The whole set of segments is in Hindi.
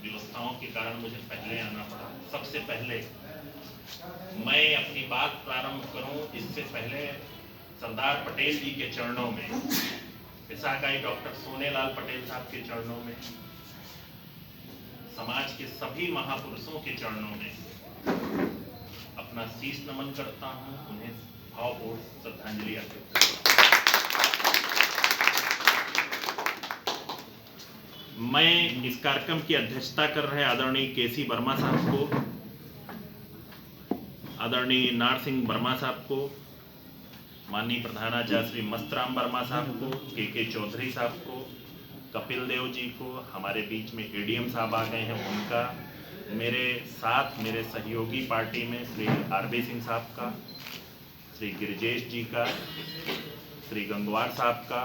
व्यवस्थाओं के कारण मुझे पहले आना पड़ा। सबसे पहले मैं अपनी बात प्रारंभ करूं इससे पहले सरदार पटेल जी के चरणों में, विशाखाई डॉक्टर सोनेलाल पटेल साहब के चरणों में, समाज के सभी महापुरुषों के चरणों में अपना शीश नमन करता हूं, उन्हें भावपूर्ण श्रद्धांजलि अर्पित करता हूं। मैं इस कार्यक्रम की अध्यक्षता कर रहे आदरणीय केसी वर्मा साहब को, आदरणीय नार सिंह वर्मा साहब को, माननीय प्रधानाचार्य श्री मस्तराम वर्मा साहब को, के चौधरी साहब को, कपिल देव जी को, हमारे बीच में एडीएम साहब आ गए हैं उनका, मेरे साथ मेरे सहयोगी पार्टी में श्री आरबी सिंह साहब का, श्री गिरिजेश जी का, श्री गंगवार साहब का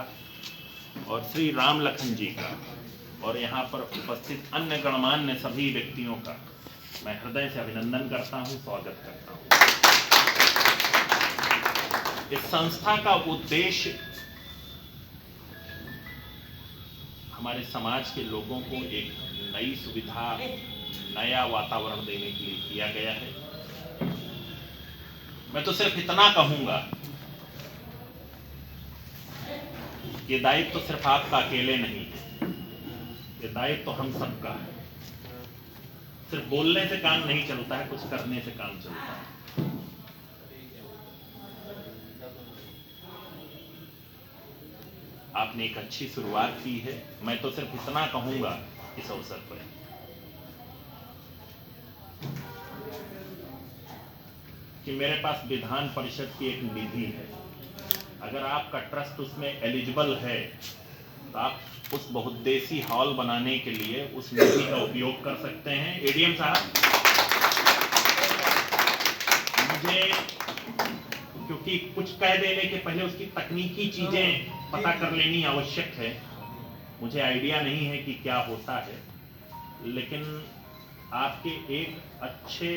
और श्री राम लखन जी का, और यहाँ पर उपस्थित अन्य गणमान्य सभी व्यक्तियों का मैं हृदय से अभिनंदन करता हूँ, स्वागत करता हूँ। इस संस्था का उद्देश्य हमारे समाज के लोगों को एक नई सुविधा, नया वातावरण देने के लिए किया गया है। मैं तो सिर्फ इतना कहूंगा, ये दायित्व तो सिर्फ आपका अकेले नहीं है, ये दायित्व तो हम सबका है। सिर्फ बोलने से काम नहीं चलता है, कुछ करने से काम चलता है। आपने एक अच्छी शुरुआत की है। मैं तो सिर्फ इतना कहूंगा इस अवसर पर कि मेरे पास विधान परिषद की एक निधि है। अगर आपका ट्रस्ट उसमें एलिजिबल है तो आप उस बहुउद्देशीय हॉल बनाने के लिए उस निधि का उपयोग कर सकते हैं। एडीएम साहब, मुझे क्योंकि कुछ कह देने के पहले उसकी तकनीकी चीजें पता कर लेनी आवश्यक है। मुझे आइडिया नहीं है कि क्या होता है, लेकिन आपके एक अच्छे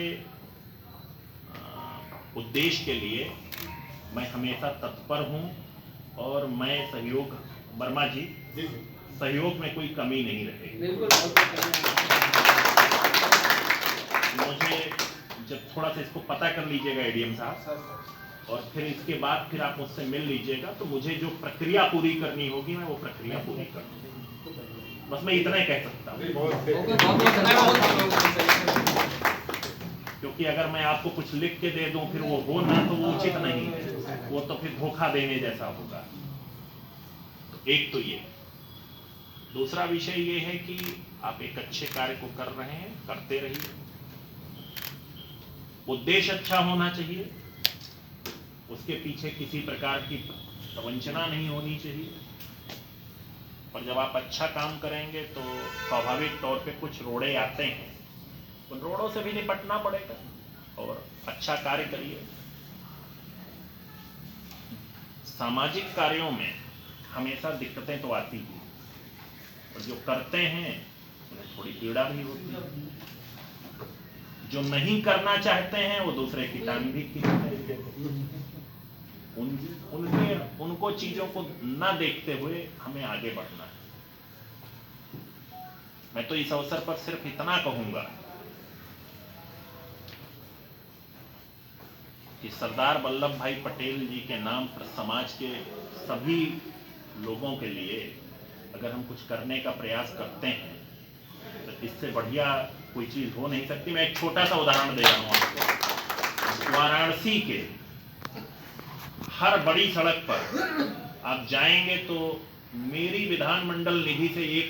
उद्देश्य के लिए मैं हमेशा तत्पर हूं और मैं सहयोग, वर्मा जी, सहयोग में कोई कमी नहीं रहेगी। मुझे जब थोड़ा सा इसको पता कर लीजिएगा एडीएम साहब, और फिर इसके बाद फिर आप मुझसे मिल लीजिएगा, तो मुझे जो प्रक्रिया पूरी करनी होगी मैं वो प्रक्रिया पूरी कर दूंगा। बस मैं इतना ही कह सकता हूँ, क्योंकि अगर मैं आपको कुछ लिख के दे दूं फिर वो हो ना, तो वो उचित नहीं है, वो तो फिर धोखा देने जैसा होगा। तो एक तो ये, दूसरा विषय ये है कि आप एक अच्छे कार्य को कर रहे हैं, करते रहिए। उद्देश्य अच्छा होना चाहिए, उसके पीछे किसी प्रकार की प्रवंचना नहीं होनी चाहिए। और जब आप अच्छा काम करेंगे तो स्वाभाविक तौर पे कुछ रोड़े आते हैं, उन रोड़ों से भी निपटना पड़ेगा और अच्छा कार्य करिए। सामाजिक कार्यों में हमेशा दिक्कतें तो आती ही, और जो करते हैं उन्हें थोड़ी पीड़ा भी होती है। जो नहीं करना चाहते हैं वो दूसरे की टांग भी खींचते हैं। उनको चीजों को न देखते हुए हमें आगे बढ़ना है। मैं तो इस अवसर पर सिर्फ इतना कहूंगा कि सरदार वल्लभ भाई पटेल जी के नाम पर समाज के सभी लोगों के लिए अगर हम कुछ करने का प्रयास करते हैं तो इससे बढ़िया कोई चीज हो नहीं सकती। मैं एक छोटा सा उदाहरण दे रहा हूं आपको। वाराणसी के हर बड़ी सड़क पर आप जाएंगे तो मेरी विधानमंडल निधि से एक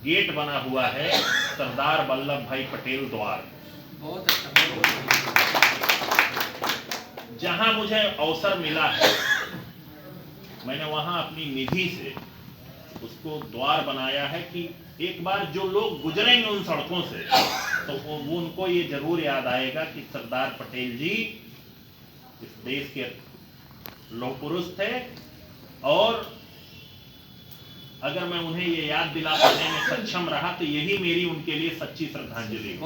गेट बना हुआ है, सरदार वल्लभ भाई पटेल द्वार। जहां मुझे अवसर मिला है मैंने वहां अपनी निधि से उसको द्वार बनाया है कि एक बार जो लोग गुजरेंगे उन सड़कों से तो वो उनको ये जरूर याद आएगा कि सरदार पटेल जी इस देश के लौह पुरुष थे, और अगर मैं उन्हें ये याद दिला पाने में सक्षम रहा तो यही मेरी उनके लिए सच्ची श्रद्धांजलि है।